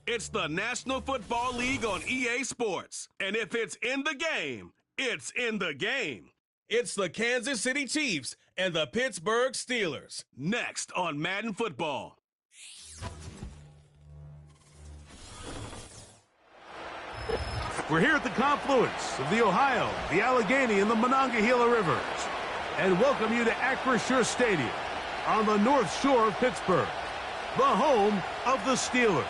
It's the National Football League on EA Sports. And if it's in the game, it's in the game. It's the Kansas City Chiefs and the Pittsburgh Steelers. Next on Madden Football. We're here at the confluence of the Ohio, the Allegheny, and the Monongahela Rivers, and welcome you to Acrisure Stadium on the North Shore of Pittsburgh, the home of the Steelers.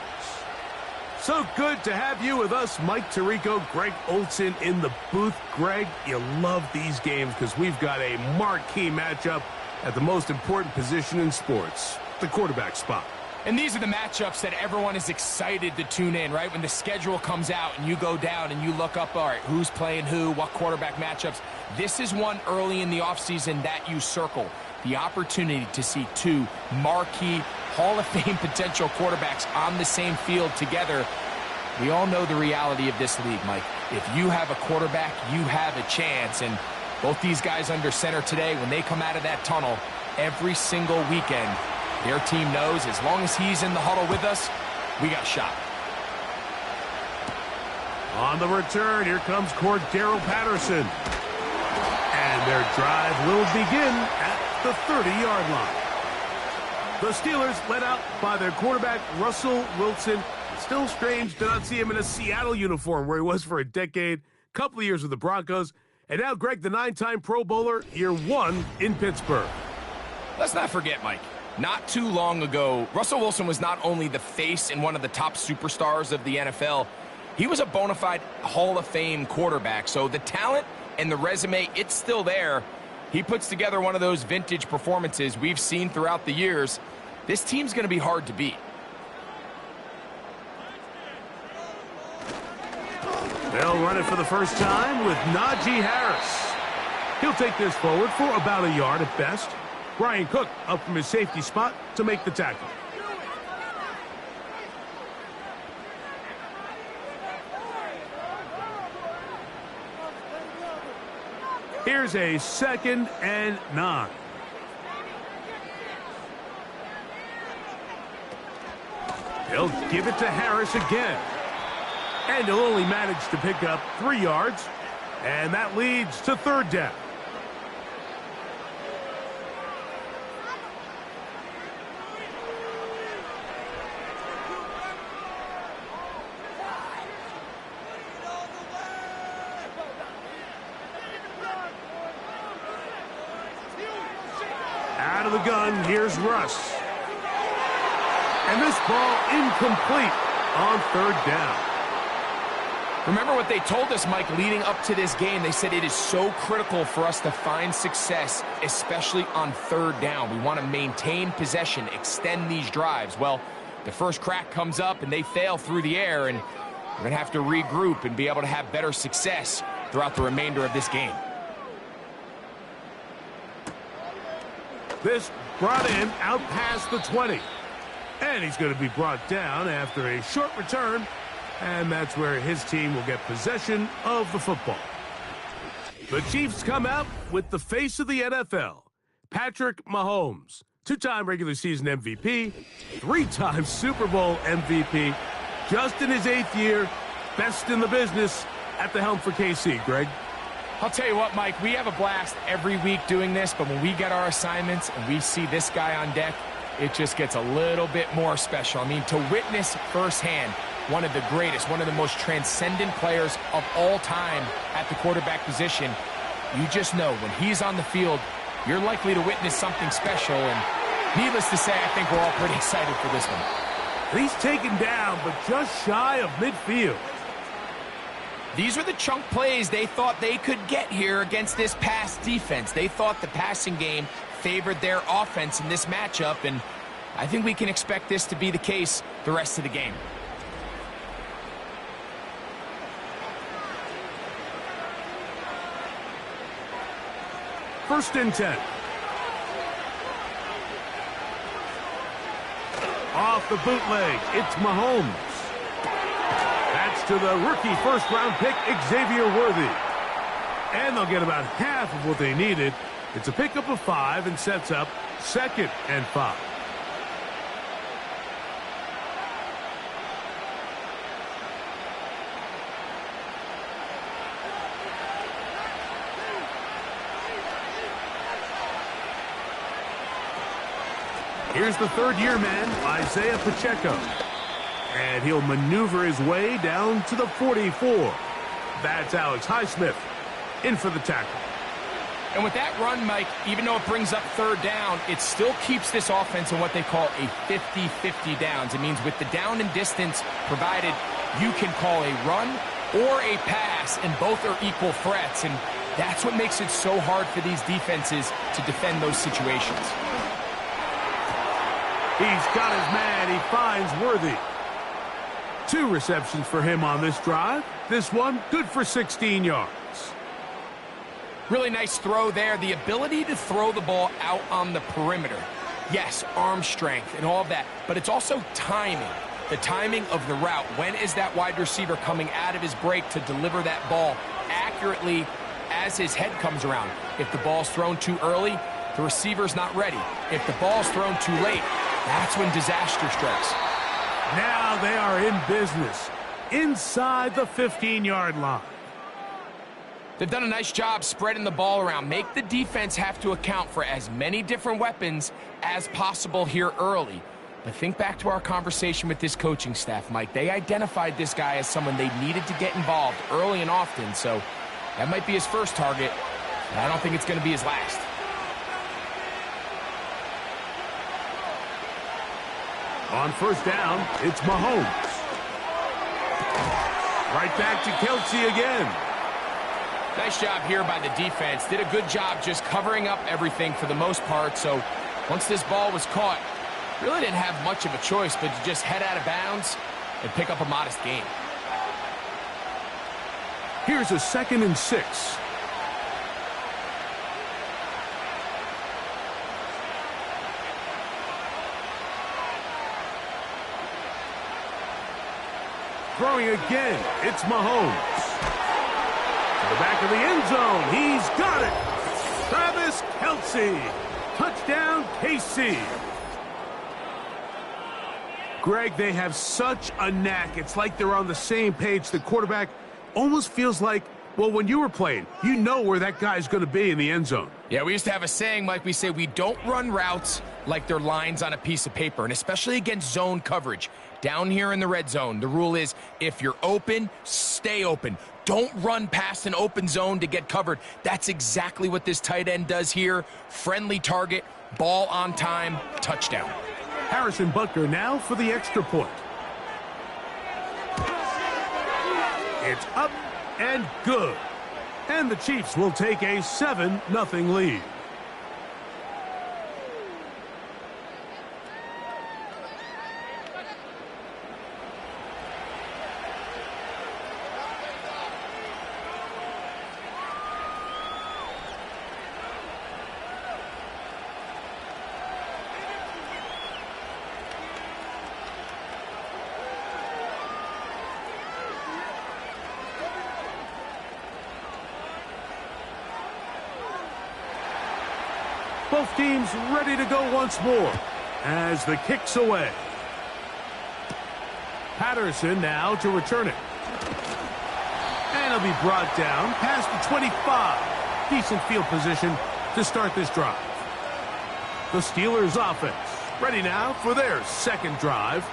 So good to have you with us, Mike Tirico, Greg Olson in the booth. Greg, you love these games because we've got a marquee matchup at the most important position in sports, the quarterback spot. And these are the matchups that everyone is excited to tune in, right? When the schedule comes out and you go down and you look up, all right, who's playing who, what quarterback matchups. This is one early in the offseason that you circle. The opportunity to see two marquee Hall of Fame potential quarterbacks on the same field together. We all know the reality of this league, Mike. If you have a quarterback, you have a chance. And both these guys under center today, when they come out of that tunnel every single weekend, their team knows as long as he's in the huddle with us, we got a shot. On the return, here comes Cordero Patterson. And their drive will begin at the 30-yard line. The Steelers led out by their quarterback, Russell Wilson. Still strange to not see him in a Seattle uniform where he was for a decade, couple of years with the Broncos. And now, Greg, the 9-time Pro Bowler, year one in Pittsburgh. Let's not forget, Mike, not too long ago, Russell Wilson was not only the face and one of the top superstars of the NFL, he was a bona fide Hall of Fame quarterback. So the talent and the resume, it's still there. He puts together one of those vintage performances we've seen throughout the years. This team's going to be hard to beat. They'll run it for the first time with Najee Harris. He'll take this forward for about a yard at best. Brian Cook up from his safety spot to make the tackle. Here's a 2nd and 9. He'll give it to Harris again. And he'll only manage to pick up 3 yards. And that leads to 3rd down. Out of the gun, here's Russ. And this ball incomplete on 3rd down. Remember what they told us, Mike, leading up to this game. They said it is so critical for us to find success, especially on 3rd down. We want to maintain possession, extend these drives. Well, the first crack comes up and they fail through the air, and we're going to have to regroup and be able to have better success throughout the remainder of this game. This brought in out past the 20. And he's going to be brought down after a short return. And that's where his team will get possession of the football. The Chiefs come out with the face of the NFL, Patrick Mahomes, 2-time regular season MVP, 3-time Super Bowl MVP, just in his 8th year, best in the business at the helm for KC. Greg? I'll tell you what, Mike, we have a blast every week doing this, but when we get our assignments and we see this guy on deck, it just gets a little bit more special. I mean, to witness firsthand one of the greatest, one of the most transcendent players of all time at the quarterback position, you just know when he's on the field, you're likely to witness something special. And needless to say, I think we're all pretty excited for this one. He's taken down, but just shy of midfield. These were the chunk plays they thought they could get here against this pass defense. They thought the passing game favored their offense in this matchup, and I think we can expect this to be the case the rest of the game. First and 10. Off the bootleg, it's Mahomes. That's to the rookie first-round pick, Xavier Worthy. And they'll get about half of what they needed. It's a pickup of 5 and sets up 2nd and 5. Here's the third-year man, Isaiah Pacheco. And he'll maneuver his way down to the 44. That's Alex Highsmith in for the tackle. And with that run, Mike, even though it brings up third down, it still keeps this offense in what they call a 50-50 downs. It means with the down and distance provided, you can call a run or a pass, and both are equal threats. And that's what makes it so hard for these defenses to defend those situations. He's got his man. He finds Worthy. 2 receptions for him on this drive. This one, good for 16 yards. Really nice throw there. The ability to throw the ball out on the perimeter. Yes, arm strength and all of that, but it's also timing. The timing of the route. When is that wide receiver coming out of his break to deliver that ball accurately as his head comes around? If the ball's thrown too early, the receiver's not ready. If the ball's thrown too late, that's when disaster strikes. Now they are in business inside the 15-yard line. They've done a nice job spreading the ball around. Make the defense have to account for as many different weapons as possible here early. But think back to our conversation with this coaching staff, Mike. They identified this guy as someone they needed to get involved early and often. So that might be his first target, but I don't think it's going to be his last. On first down, it's Mahomes. Right back to Kelce again. Nice job here by the defense. Did a good job just covering up everything for the most part. So once this ball was caught, really didn't have much of a choice but to just head out of bounds and pick up a modest gain. Here's a 2nd and 6. Throwing again, it's Mahomes. To the back of the end zone, he's got it. Travis Kelce. Touchdown, KC. Greg, they have such a knack. It's like they're on the same page. The quarterback almost feels like, well, when you were playing, you know where that guy's going to be in the end zone. Yeah, we used to have a saying, Mike, we say we don't run routes like they're lines on a piece of paper, and especially against zone coverage. Down here in the red zone, the rule is if you're open, stay open. Don't run past an open zone to get covered. That's exactly what this tight end does here. Friendly target, ball on time, touchdown. Harrison Butker now for the extra point. It's up and good. And the Chiefs will take a 7-0 lead. Both teams ready to go once more as the kick's away. Patterson now to return it. And he'll be brought down past the 25. Decent field position to start this drive. The Steelers offense ready now for their second drive.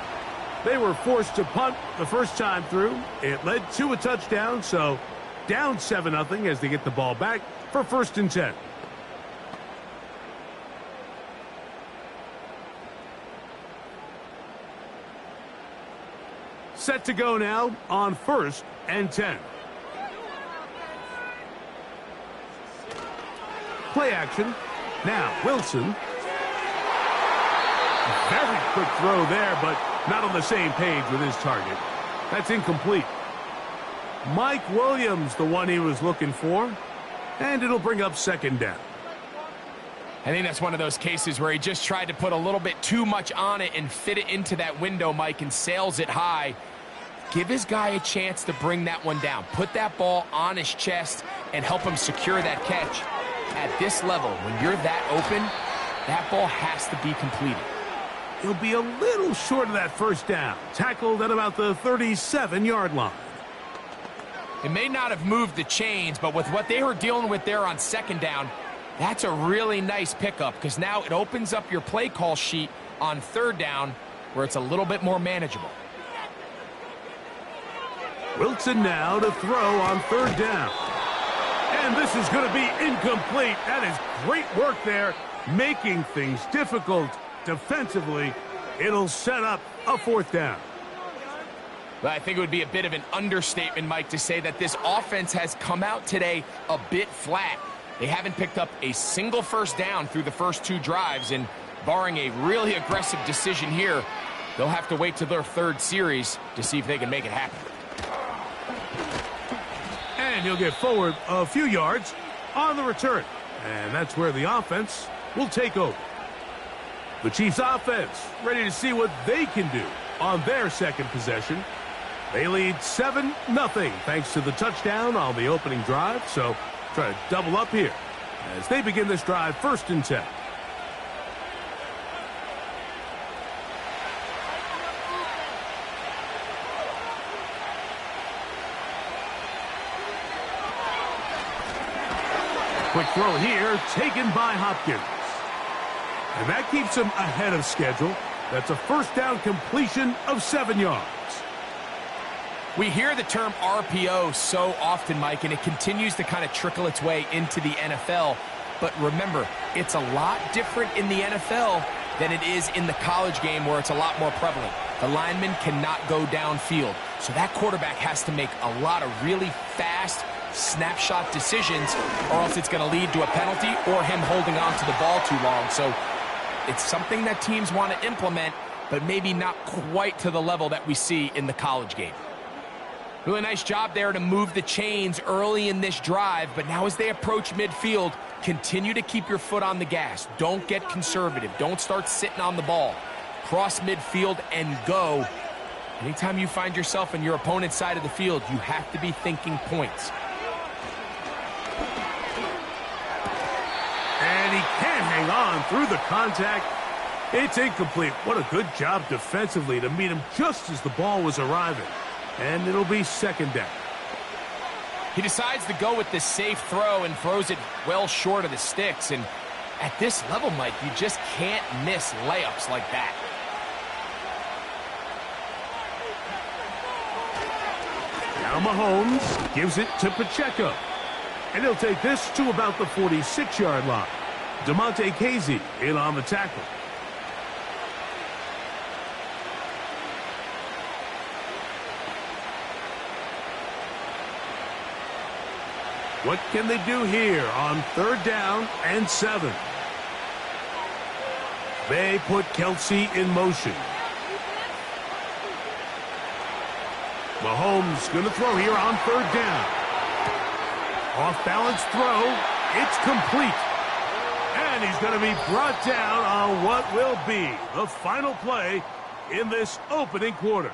They were forced to punt the first time through. It led to a touchdown, so down 7-0 as they get the ball back for 1st and 10. Set to go now on 1st and 10. Play action. Now Wilson. Very quick throw there, but not on the same page with his target. That's incomplete. Mike Williams, the one he was looking for. And it'll bring up 2nd down. I think that's one of those cases where he just tried to put a little bit too much on it and fit it into that window, Mike, and sails it high. Give his guy a chance to bring that one down. Put that ball on his chest and help him secure that catch. At this level, when you're that open, that ball has to be completed. He'll be a little short of that 1st down. Tackled at about the 37-yard line. It may not have moved the chains, but with what they were dealing with there on 2nd down, that's a really nice pickup because now it opens up your play call sheet on third down where it's a little bit more manageable. Wilson now to throw on third down. And this is going to be incomplete. That is great work there, making things difficult defensively. It'll set up a fourth down. But I think it would be a bit of an understatement, Mike, to say that this offense has come out today a bit flat. They haven't picked up a single first down through the first 2 drives, and barring a really aggressive decision here, they'll have to wait to their third series to see if they can make it happen. And he'll get forward a few yards on the return. And that's where the offense will take over. The Chiefs offense ready to see what they can do on their second possession. They lead 7-0 thanks to the touchdown on the opening drive. So try to double up here as they begin this drive 1st and 10. Quick throw here, taken by Hopkins. And that keeps him ahead of schedule. That's a first down completion of 7 yards. We hear the term RPO so often, Mike, and it continues to kind of trickle its way into the NFL. But remember, it's a lot different in the NFL than it is in the college game where it's a lot more prevalent. The lineman cannot go downfield. So that quarterback has to make a lot of really fast snapshot decisions, or else it's going to lead to a penalty or him holding on to the ball too long. So it's something that teams want to implement, but maybe not quite to the level that we see in the college game. Really nice job there to move the chains early in this drive, but now as they approach midfield, continue to keep your foot on the gas. Don't get conservative. Don't start sitting on the ball. Cross midfield and go. Anytime you find yourself on your opponent's side of the field, you have to be thinking points. And he can't hang on through the contact. It's incomplete. What a good job defensively to meet him just as the ball was arriving. And it'll be 2nd down. He decides to go with the safe throw and throws it well short of the sticks. And at this level, Mike, you just can't miss layups like that. Now Mahomes gives it to Pacheco. And he'll take this to about the 46-yard line. DeMonte Casey in on the tackle. What can they do here on 3rd down and 7? They put Kelsey in motion. Mahomes going to throw here on 3rd down. Off-balance throw. It's complete. And he's going to be brought down on what will be the final play in this opening quarter.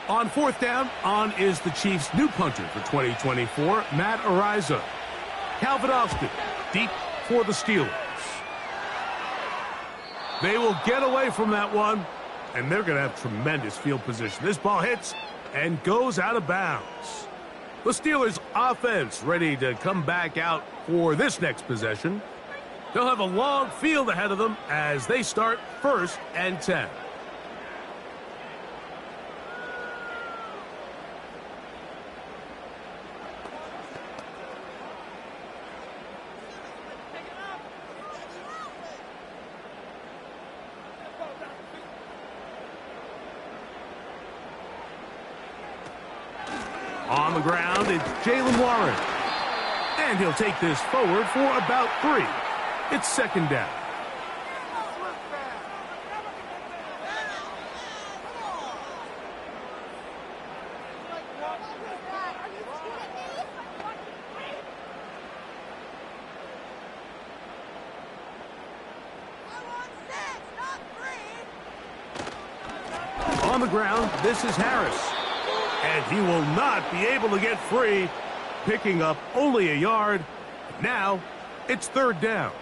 On 4th down, on is the Chiefs' new punter for 2024, Matt Ariza. Calvin Austin, deep for the Steelers. They will get away from that one, and they're going to have tremendous field position. This ball hits and goes out of bounds. The Steelers' offense ready to come back out for this next possession. They'll have a long field ahead of them as they start 1st and 10. On the ground, it's Jalen Warren. And he'll take this forward for about 3. It's 2nd down. On the ground, this is Harris. And he will not be able to get free, picking up only a yard. Now, it's third down.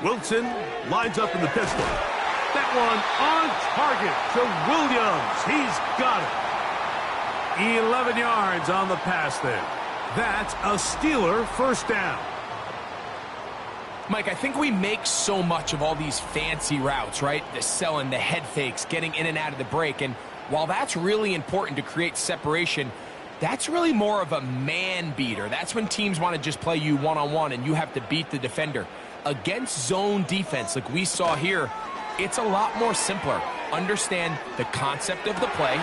Wilson lines up in the pistol. That one on target to Williams. He's got it. 11 yards on the pass there. That's a Steeler first down. Mike, I think we make so much of all these fancy routes, right? The selling, the head fakes, getting in and out of the break. And while that's really important to create separation, that's really more of a man beater. That's when teams want to just play you one-on-one and you have to beat the defender. Against zone defense like we saw here, it's a lot more simpler. Understand the concept of the play,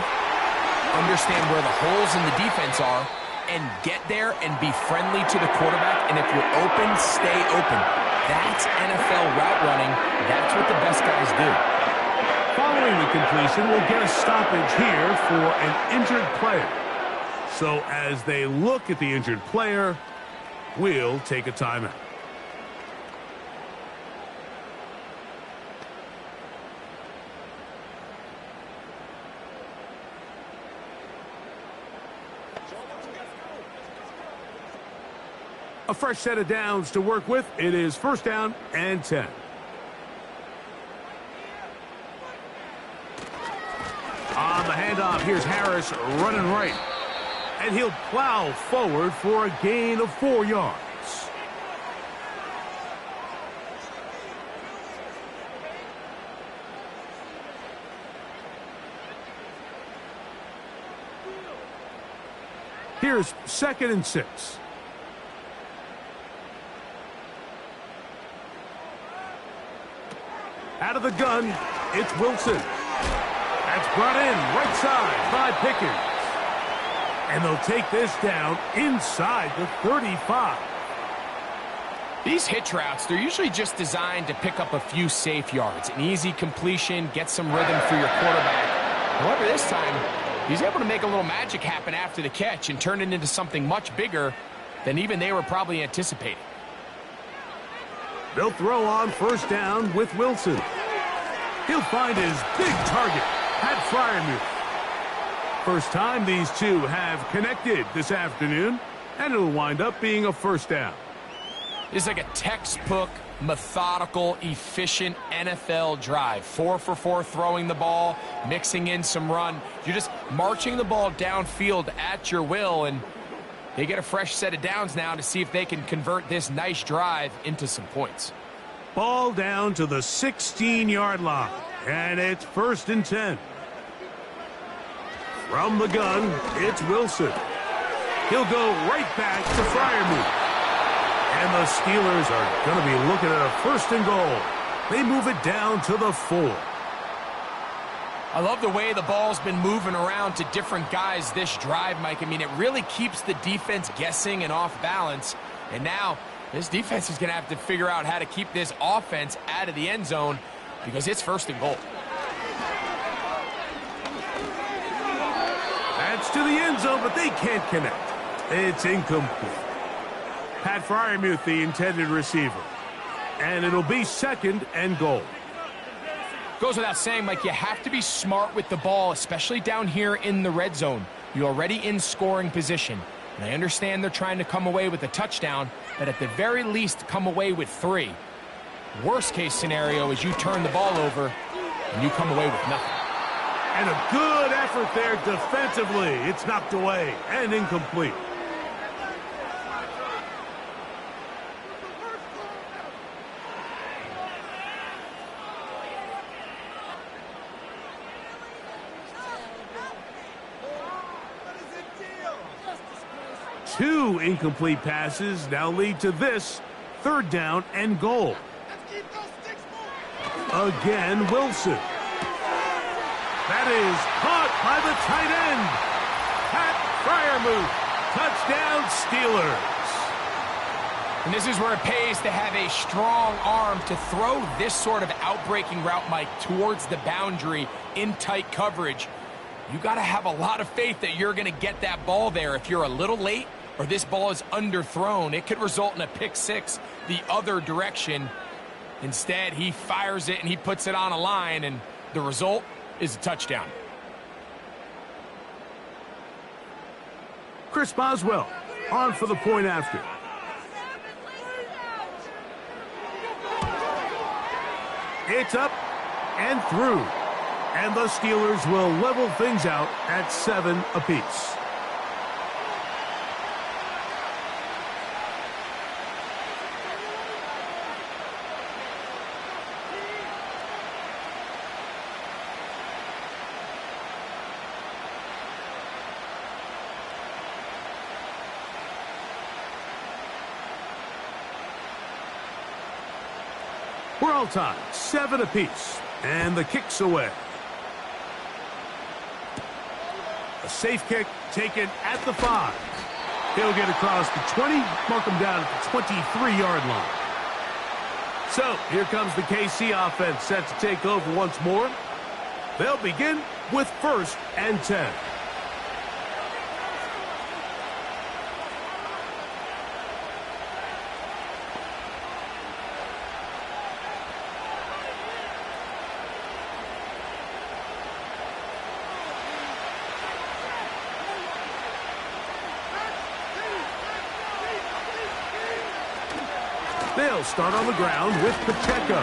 understand where the holes in the defense are, and get there and be friendly to the quarterback. And if you're open, stay open. That's NFL route running. That's what the best guys do. Following the completion, we'll get a stoppage here for an injured player. So as they look at the injured player, we'll take a timeout. A fresh set of downs to work with. It is first down and 10. On the handoff, here's Harris running right. And he'll plow forward for a gain of 4 yards. Here's 2nd and 6. Out of the gun, it's Wilson. That's brought in right side by Pickens. And they'll take this down inside the 35. These hitch routes, they're usually just designed to pick up a few safe yards. An easy completion, get some rhythm for your quarterback. However, this time, he's able to make a little magic happen after the catch and turn it into something much bigger than even they were probably anticipating. They'll throw on first down with Wilson. He'll find his big target, Pat Freiermuth. First time these two have connected this afternoon, and it'll wind up being a first down. It's like a textbook, methodical, efficient NFL drive. 4 for 4 throwing the ball, mixing in some run. You're just marching the ball downfield at your will, and they get a fresh set of downs now to see if they can convert this nice drive into some points. Ball down to the 16-yard line, and it's 1st and 10. From the gun, it's Wilson. He'll go right back to Freiermuth. And the Steelers are going to be looking at a 1st and goal. They move it down to the 4. I love the way the ball's been moving around to different guys this drive, Mike. I mean, it really keeps the defense guessing and off balance. And now this defense is going to have to figure out how to keep this offense out of the end zone because it's 1st and goal. That's to the end zone, but they can't connect. It's incomplete. Pat Freiermuth, the intended receiver. And it'll be 2nd and goal. Goes without saying, Mike, you have to be smart with the ball, especially down here in the red zone. You're already in scoring position. And I understand they're trying to come away with a touchdown, but at the very least come away with 3. Worst case scenario is you turn the ball over and you come away with nothing. And a good effort there defensively. It's knocked away and incomplete. Two incomplete passes now lead to this 3rd down and goal. Again, Wilson. That is caught by the tight end. Pat Freiermuth. Touchdown, Steelers. And this is where it pays to have a strong arm to throw this sort of outbreaking route, Mike, towards the boundary in tight coverage. You got to have a lot of faith that you're going to get that ball there. If you're a little late or this ball is underthrown, it could result in a pick six the other direction. Instead, he fires it and he puts it on a line, and the result is a touchdown. Chris Boswell on for the point after. It's up and through. And the Steelers will level things out at 7 apiece. We're all tied, 7 apiece, and the kick's away. A safe kick taken at the 5. He'll get across the 20, mark him down at the 23-yard line. So here comes the KC offense set to take over once more. They'll begin with 1st and 10. They'll start on the ground with Pacheco.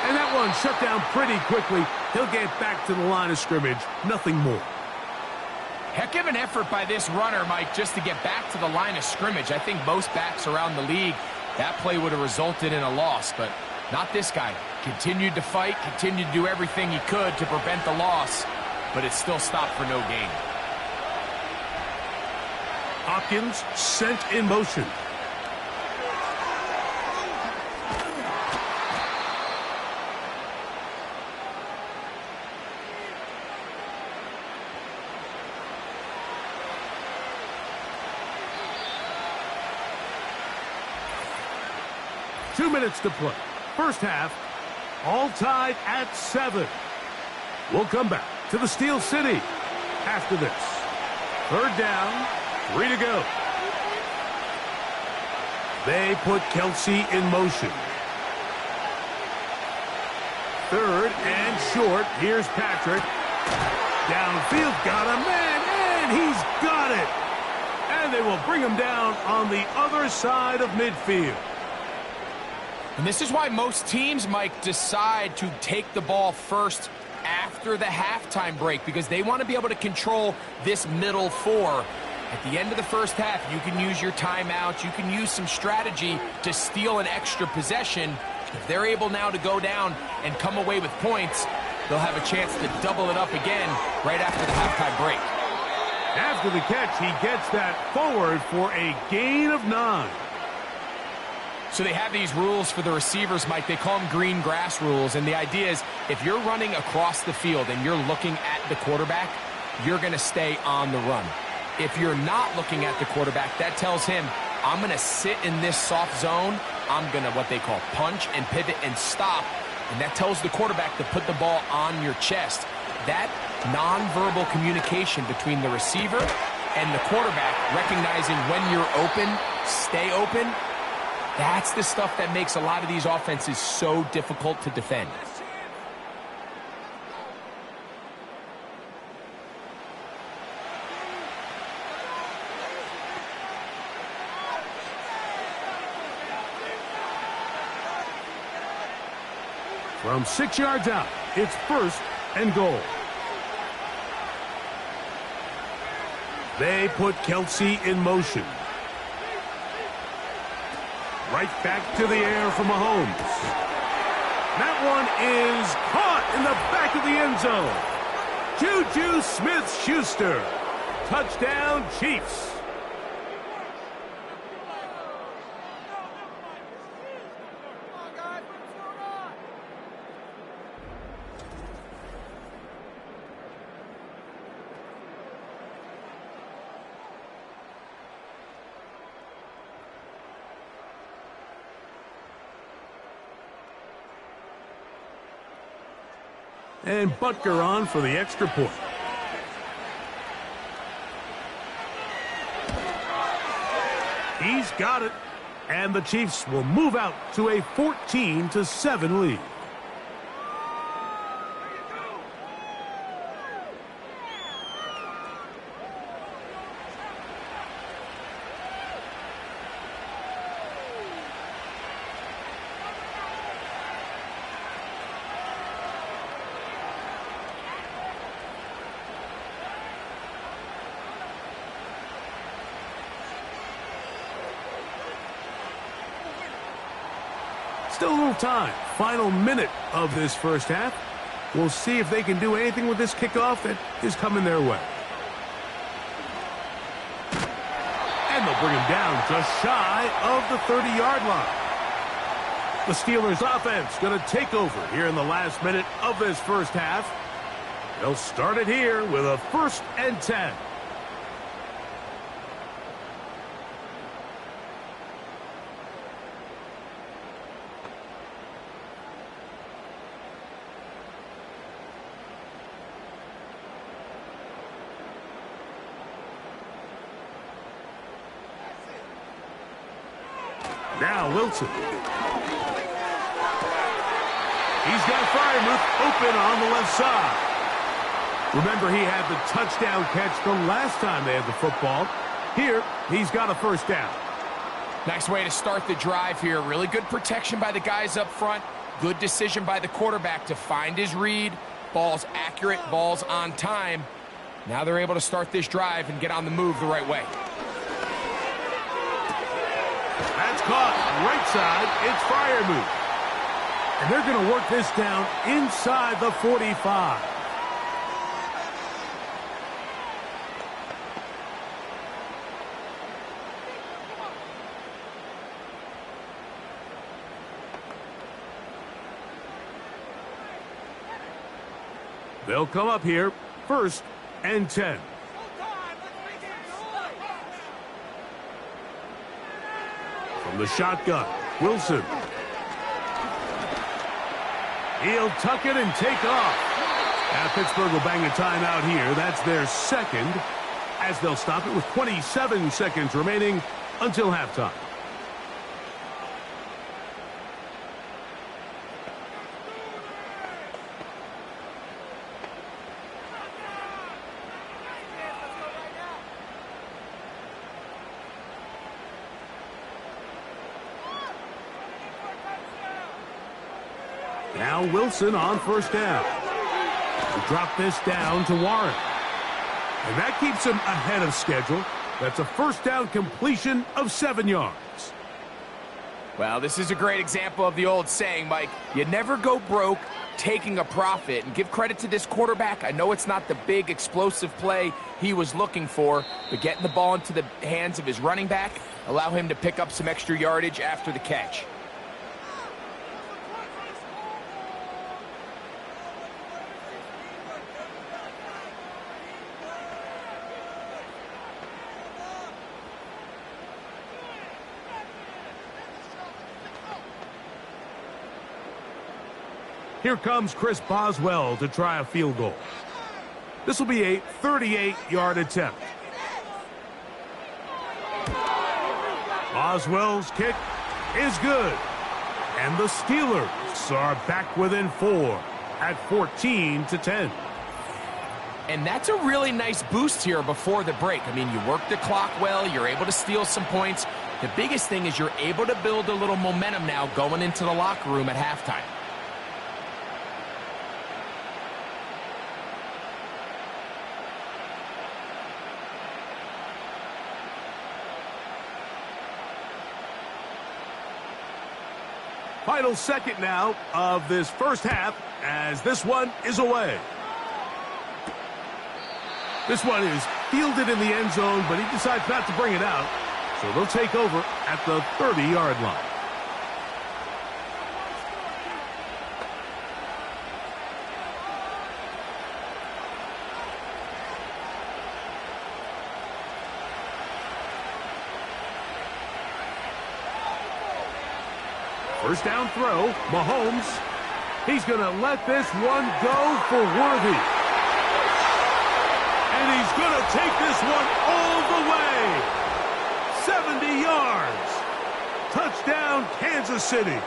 And that one shut down pretty quickly. He'll get back to the line of scrimmage. Nothing more. Heck of an effort by this runner, Mike, just to get back to the line of scrimmage. I think most backs around the league, that play would have resulted in a loss, but not this guy. Continued to fight, continued to do everything he could to prevent the loss, but it still stopped for no gain. Hopkins sent in motion. Two minutes to play. First half, all tied at 7. We'll come back to the Steel City after this. 3rd down, 3 to go. They put Kelsey in motion. 3rd and short. Here's Patrick. Downfield, got a man, and he's got it. And they will bring him down on the other side of midfield. And this is why most teams, Mike, decide to take the ball first after the halftime break, because they want to be able to control this middle 4. At the end of the first half, you can use your timeouts. You can use some strategy to steal an extra possession. If they're able now to go down and come away with points, they'll have a chance to double it up again right after the halftime break. After the catch, he gets that forward for a gain of 9. So they have these rules for the receivers, Mike. They call them green grass rules. And the idea is if you're running across the field and you're looking at the quarterback, you're going to stay on the run. If you're not looking at the quarterback, that tells him, I'm going to sit in this soft zone. I'm going to what they call punch and pivot and stop. And that tells the quarterback to put the ball on your chest. That nonverbal communication between the receiver and the quarterback, recognizing when you're open, stay open, that's the stuff that makes a lot of these offenses so difficult to defend. From 6 yards out, it's 1st and goal. They put Kelsey in motion. Right back to the air for Mahomes. That one is caught in the back of the end zone. Juju Smith-Schuster. Touchdown, Chiefs. And Butker on for the extra point. He's got it. And the Chiefs will move out to a 14-7 lead. Still a little time. Final minute of this first half. We'll see if they can do anything with this kickoff that is coming their way. And they'll bring him down just shy of the 30-yard line. The Steelers offense going to take over here in the last minute of this first half. They'll start it here with a 1st and 10. Now Wilson. He's got Freiermuth open on the left side. Remember, he had the touchdown catch the last time they had the football. Here, he's got a 1st down. Nice way to start the drive here. Really good protection by the guys up front. Good decision by the quarterback to find his read. Ball's accurate, ball's on time. Now they're able to start this drive and get on the move the right way. That's caught right side. It's Freiermuth. And they're going to work this down inside the 45. They'll come up here, 1st and 10. From the shotgun, Wilson. He'll tuck it and take off. Now Pittsburgh will bang a timeout here. That's their 2nd, as they'll stop it with 27 seconds remaining until halftime. Now Wilson on 1st down. We'll drop this down to Warren. And that keeps him ahead of schedule. That's a 1st down completion of 7 yards. Well, this is a great example of the old saying, Mike. You never go broke taking a profit. And give credit to this quarterback. I know it's not the big explosive play he was looking for, but getting the ball into the hands of his running back, allow him to pick up some extra yardage after the catch. Here comes Chris Boswell to try a field goal. This will be a 38-yard attempt. Boswell's kick is good. And the Steelers are back within 4 at 14-10. And that's a really nice boost here before the break. I mean, you work the clock well. You're able to steal some points. The biggest thing is you're able to build a little momentum now going into the locker room at halftime. Final second now of this first half as this one is away. This one is fielded in the end zone, but he decides not to bring it out. So they'll take over at the 30-yard line. First down throw, Mahomes. He's going to let this one go for Worthy. And he's going to take this one all the way. 70 yards. Touchdown, Kansas City.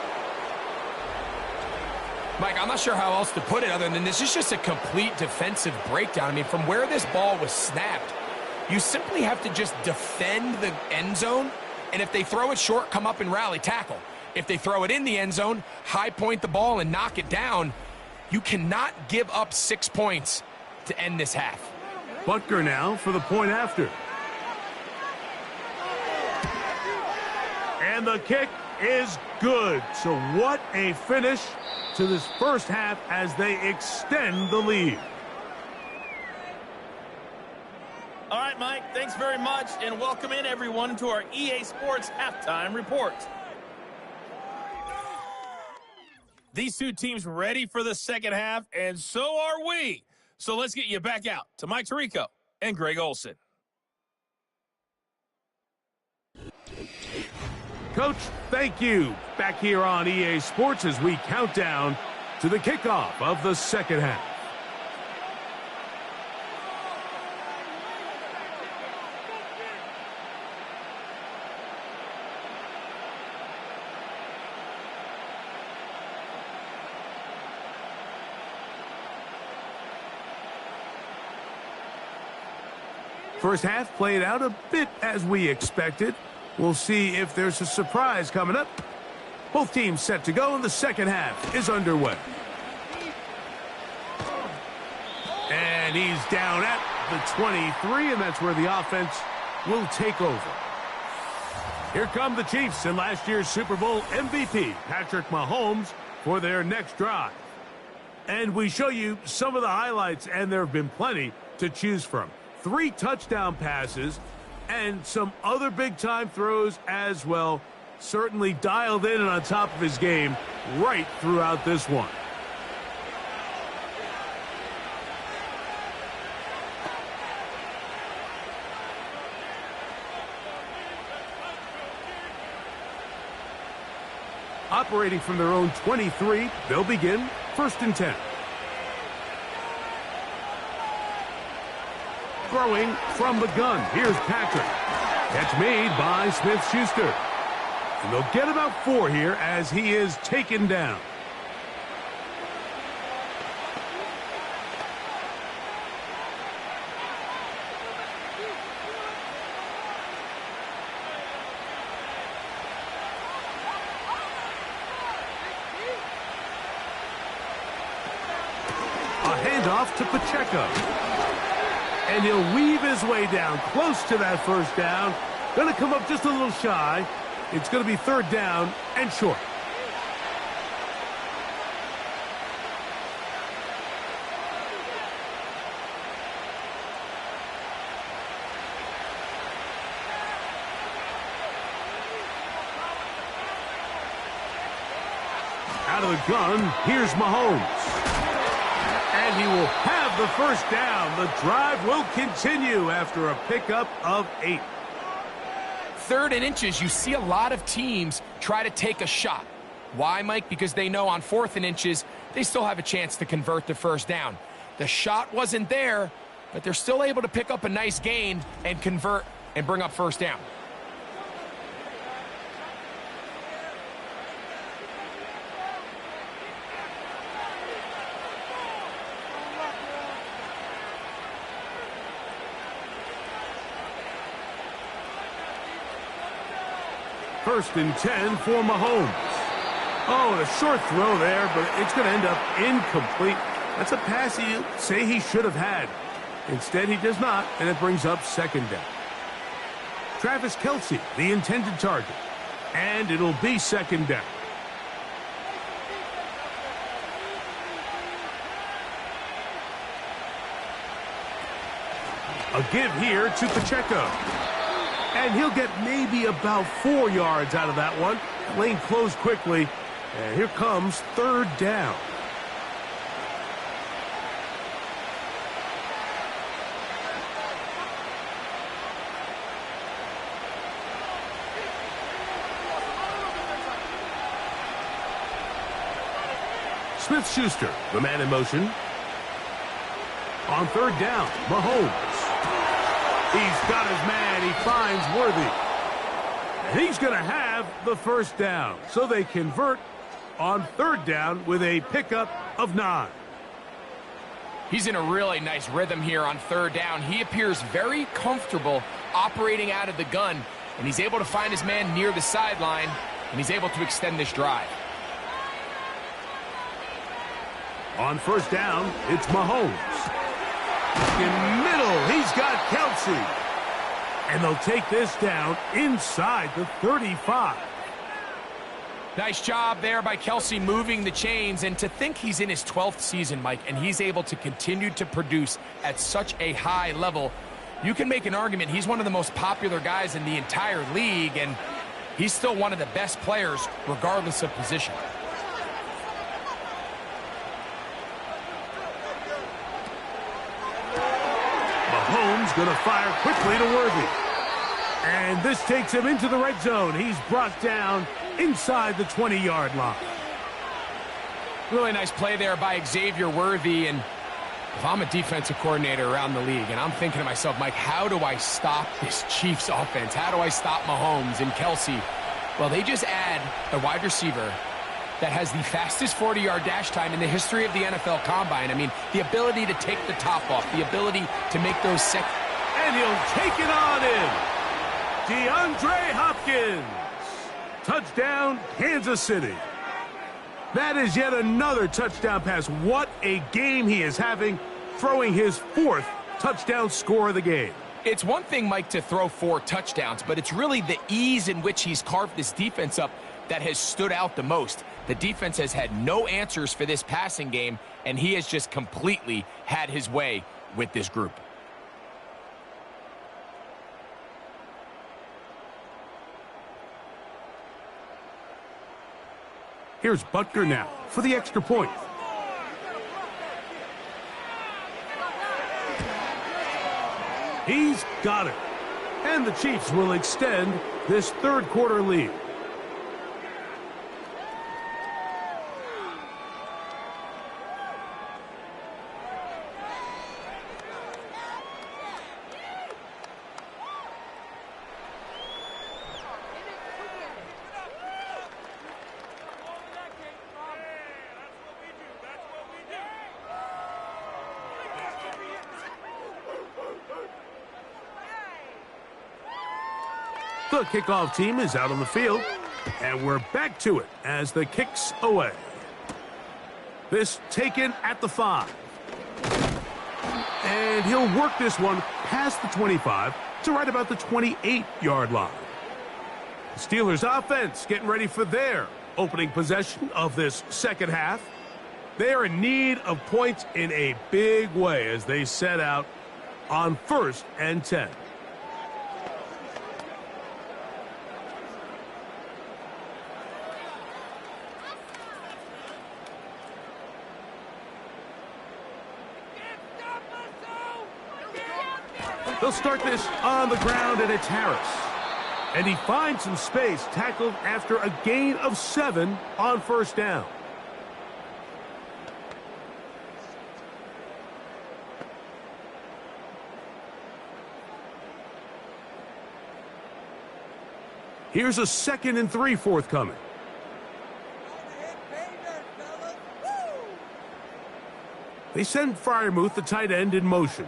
Mike, I'm not sure how else to put it other than this is just a complete defensive breakdown. I mean, from where this ball was snapped, you simply have to just defend the end zone, and if they throw it short, come up and rally tackle. If they throw it in the end zone, high point the ball and knock it down. You cannot give up 6 points to end this half. Butker now for the point after. And the kick is good. So what a finish to this first half as they extend the lead. All right, Mike, thanks very much, and welcome in everyone to our EA Sports Halftime Report. These two teams ready for the second half, and so are we. So let's get you back out to Mike Tirico and Greg Olson. Coach, thank you. Back here on EA Sports as we count down to the kickoff of the second half. First half played out a bit as we expected. We'll see if there's a surprise coming up. Both teams set to go, and the second half is underway. And he's down at the 23, and that's where the offense will take over. Here come the Chiefs and last year's Super Bowl MVP, Patrick Mahomes, for their next drive. And we show you some of the highlights, and there have been plenty to choose from. 3 touchdown passes and some other big-time throws as well. Certainly dialed in and on top of his game right throughout this one. Operating from their own 23, they'll begin 1st and 10. Throwing from the gun. Here's Patrick. Catch made by Smith-Schuster. And they'll get about 4 here as he is taken down. A handoff to Pacheco. And he'll weave his way down close to that first down. Going to come up just a little shy. It's going to be 3rd down and short. Out of the gun, here's Mahomes. And he will have the first down. The drive will continue after a pickup of 8. 3rd and inches, you see a lot of teams try to take a shot. Why, Mike? Because they know on 4th and inches, they still have a chance to convert the first down. The shot wasn't there, but they're still able to pick up a nice gain and convert and bring up first down. First and 10 for Mahomes. Oh, and a short throw there, but it's going to end up incomplete. That's a pass you say he should have had. Instead, he does not, and it brings up 2nd down. Travis Kelce, the intended target, and it'll be 2nd down. A give here to Pacheco. And he'll get maybe about 4 yards out of that one. Lane closed quickly. And here comes 3rd down. Smith-Schuster, the man in motion. On 3rd down, Mahomes. He's got his man. He finds Worthy. And he's going to have the first down. So they convert on third down with a pickup of 9. He's in a really nice rhythm here on third down. He appears very comfortable operating out of the gun, and he's able to find his man near the sideline, and he's able to extend this drive. On first down, it's Mahomes. In middle, he's got Kelsey. And they'll take this down inside the 35. Nice job there by Kelsey moving the chains, and to think he's in his 12th season, Mike, and he's able to continue to produce at such a high level. You can make an argument he's one of the most popular guys in the entire league, and he's still one of the best players regardless of position. Mahomes going to fire quickly to Worthy. And this takes him into the red zone. He's brought down inside the 20-yard line. Really nice play there by Xavier Worthy. And if I'm a defensive coordinator around the league, and I'm thinking to myself, Mike, how do I stop this Chiefs offense? How do I stop Mahomes and Kelsey? Well, they just add a wide receiver that has the fastest 40-yard dash time in the history of the NFL Combine. I mean, the ability to take the top off, the ability to make those second. And he'll take it on in. DeAndre Hopkins. Touchdown, Kansas City. That is yet another touchdown pass. What a game he is having, throwing his 4th touchdown score of the game. It's one thing, Mike, to throw 4 touchdowns, but it's really the ease in which he's carved this defense up that has stood out the most. The defense has had no answers for this passing game, and he has just completely had his way with this group. Here's Butker now for the extra point. He's got it. And the Chiefs will extend this third quarter lead. The kickoff team is out on the field, and we're back to it as the kick's away. This taken at the 5. And he'll work this one past the 25 to right about the 28-yard line. The Steelers offense getting ready for their opening possession of this second half. They are in need of points in a big way as they set out on 1st and 10. They'll start this on the ground, and it's Harris. And he finds some space, tackled after a gain of 7 on first down. Here's a 2nd and 3 forthcoming. They send Freiermuth, the tight end, in motion.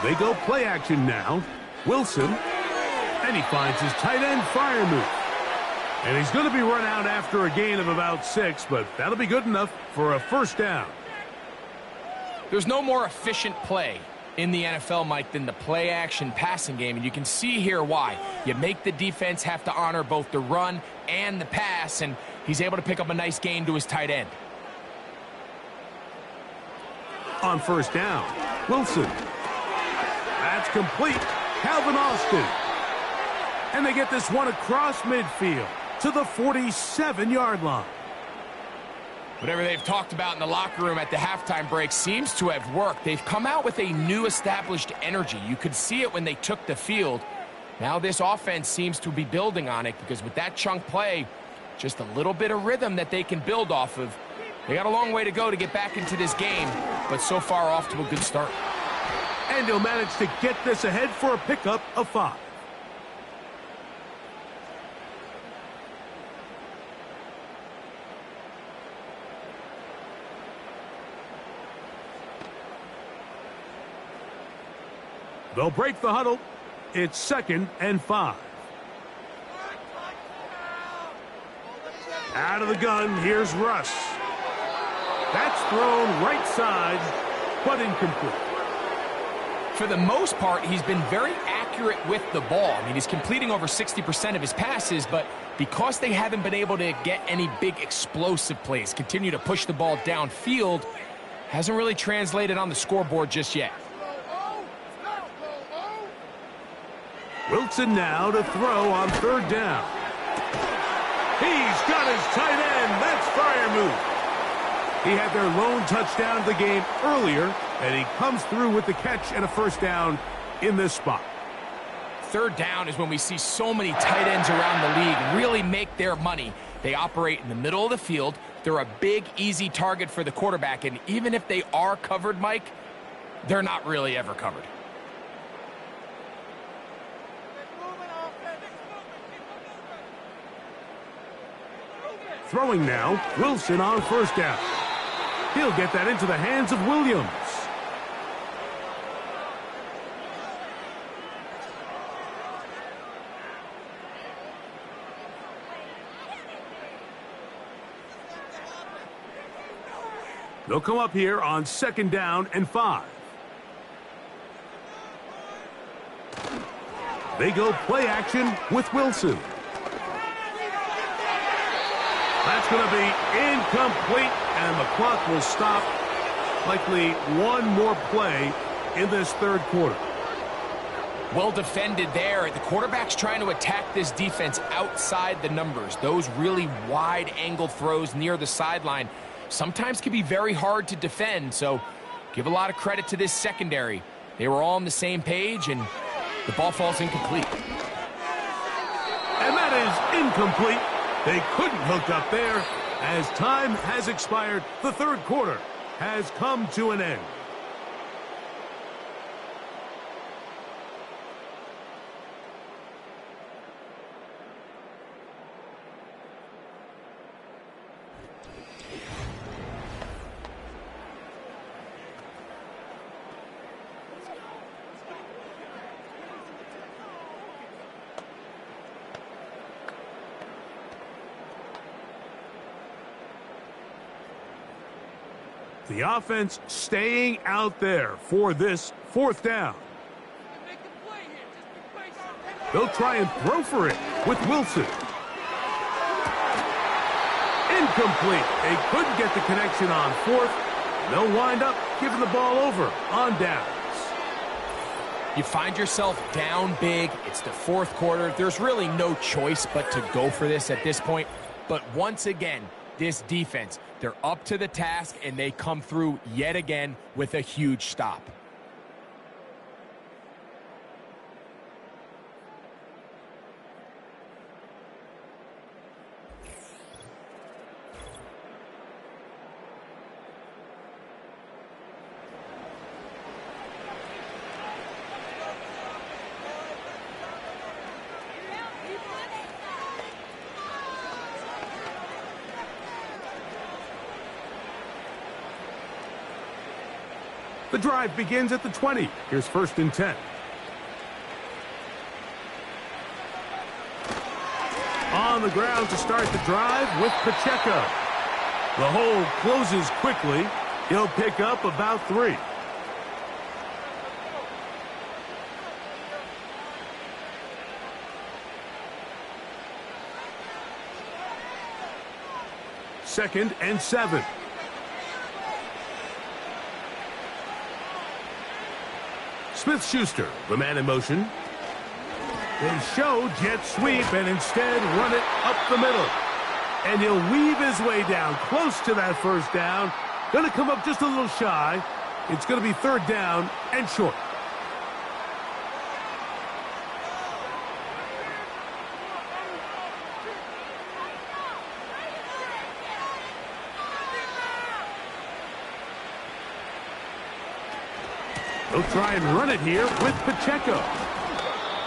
They go play action now. Wilson. And he finds his tight end, Freiermuth. And he's going to be run out after a gain of about 6, but that'll be good enough for a first down. There's no more efficient play in the NFL, Mike, than the play action passing game. And you can see here why. You make the defense have to honor both the run and the pass, and he's able to pick up a nice gain to his tight end. On first down, Wilson. That's complete. Calvin Austin. And they get this one across midfield to the 47-yard line. Whatever they've talked about in the locker room at the halftime break seems to have worked. They've come out with a new established energy. You could see it when they took the field. Now this offense seems to be building on it because with that chunk play, just a little bit of rhythm that they can build off of. They got a long way to go to get back into this game, but so far off to a good start. And he'll manage to get this ahead for a pickup of 5. They'll break the huddle. It's 2nd and 5. Out of the gun, here's Russ. That's thrown right side, but incomplete. For the most part, he's been very accurate with the ball. I mean, he's completing over 60% of his passes, but because they haven't been able to get any big explosive plays, continue to push the ball downfield, hasn't really translated on the scoreboard just yet. Wilson now to throw on 3rd down. He's got his tight end. That's fire move. He had their lone touchdown of the game earlier, and he comes through with the catch and a 1st down in this spot. 3rd down is when we see so many tight ends around the league really make their money. They operate in the middle of the field. They're a big, easy target for the quarterback, and even if they are covered, Mike, they're not really ever covered. Throwing now, Wilson on 1st down. He'll get that into the hands of Williams. They'll come up here on 2nd down and 5. They go play action with Wilson. That's going to be incomplete, and the clock will stop. Likely one more play in this 3rd quarter. Well defended there. The quarterback's trying to attack this defense outside the numbers. Those really wide-angled throws near the sideline sometimes can be very hard to defend, so give a lot of credit to this secondary. They were all on the same page, and the ball falls incomplete. And that is incomplete. They couldn't hook up there. As time has expired, the 3rd quarter has come to an end. The offense staying out there for this 4th down. They'll try and throw for it with Wilson. Incomplete. They couldn't get the connection on 4th. They'll wind up giving the ball over on downs. You find yourself down big. It's the 4th quarter. There's really no choice but to go for this at this point. But once again, this defense, they're up to the task, and they come through yet again with a huge stop. The drive begins at the 20. Here's 1st and 10. On the ground to start the drive with Pacheco. The hole closes quickly. He'll pick up about 3. Second and 7. Smith-Schuster, the man in motion. They show jet sweep and instead run it up the middle. And he'll weave his way down close to that 1st down. Going to come up just a little shy. It's going to be 3rd down and short. He'll try and run it here with Pacheco.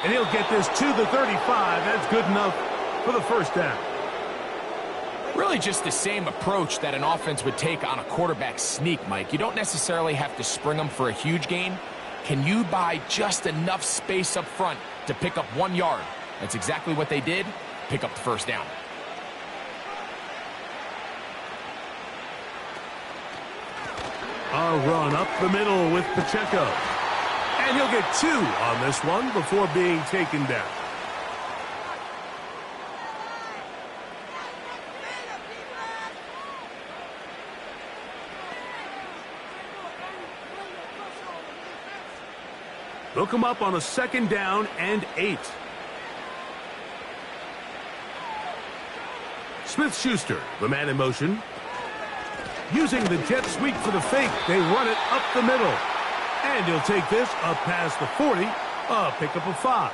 And he'll get this to the 35. That's good enough for the 1st down. Really just the same approach that an offense would take on a quarterback sneak, Mike. You don't necessarily have to spring them for a huge gain. Can you buy just enough space up front to pick up 1 yard? That's exactly what they did. Pick up the first down. A run up the middle with Pacheco. And he'll get 2 on this one before being taken down. They'll come up on a 2nd down and 8. Smith-Schuster, the man in motion. Using the jet sweep for the fake, they run it up the middle. And he'll take this up past the 40, a pickup of 5.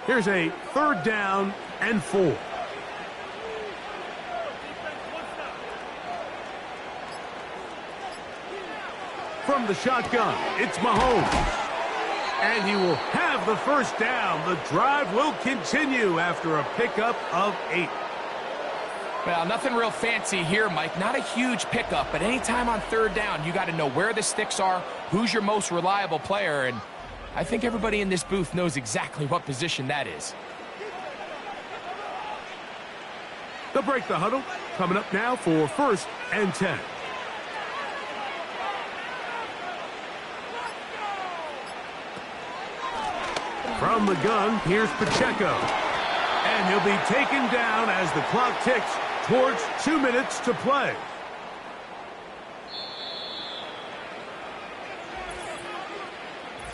Here's a 3rd down and 4. From the shotgun, it's Mahomes. And he will have the first down. The drive will continue after a pickup of 8. Well, nothing real fancy here, Mike. Not a huge pickup, but anytime on 3rd down, you got to know where the sticks are, who's your most reliable player, and I think everybody in this booth knows exactly what position that is. They'll break the huddle. Coming up now for 1st and 10. From the gun, here's Pacheco. And he'll be taken down as the clock ticks towards 2 minutes to play.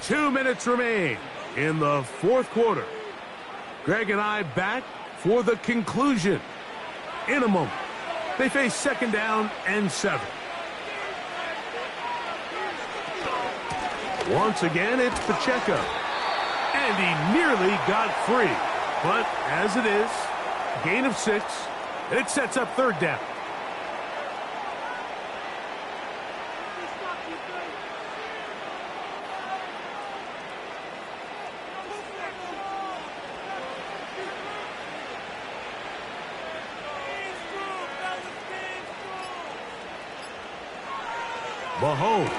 Two minutes remain in the 4th quarter. Greg and I back for the conclusion. In a moment, they face 2nd down and 7. Once again, it's Pacheco. And he nearly got free. But as it is, gain of 6, and it sets up 3rd down. Mahomes.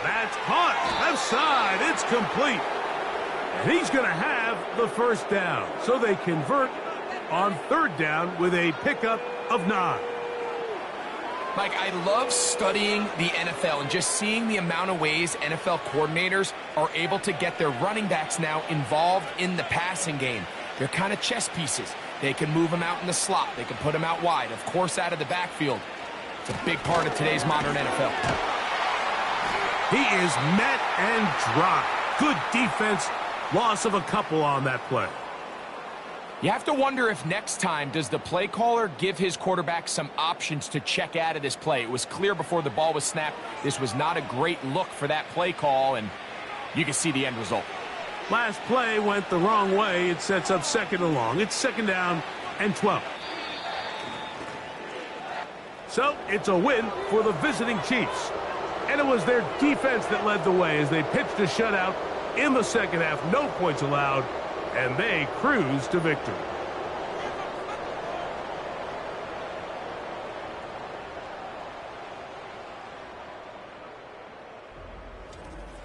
That's caught. Left side. It's complete. And he's going to have the first down. So they convert on 3rd down with a pickup of 9. Mike, I love studying the NFL and just seeing the amount of ways NFL coordinators are able to get their running backs now involved in the passing game. They're kind of chess pieces. They can move them out in the slot. They can put them out wide, of course, out of the backfield. It's a big part of today's modern NFL. He is met and dry. Good defense. Loss of a couple on that play. You have to wonder if next time does the play caller give his quarterback some options to check out of this play. It was clear before the ball was snapped. This was not a great look for that play call, and you can see the end result. Last play went the wrong way. It sets up 2nd and long. It's 2nd down and 12. So it's a win for the visiting Chiefs. And it was their defense that led the way as they pitched a shutout in the 2nd half. No points allowed, and they cruise to victory.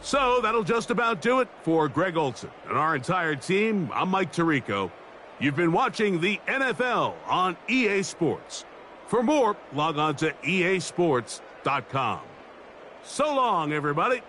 So that'll just about do it for Greg Olson and our entire team. I'm Mike Tirico. You've been watching the NFL on EA Sports. For more, log on to easports.com. So long, everybody.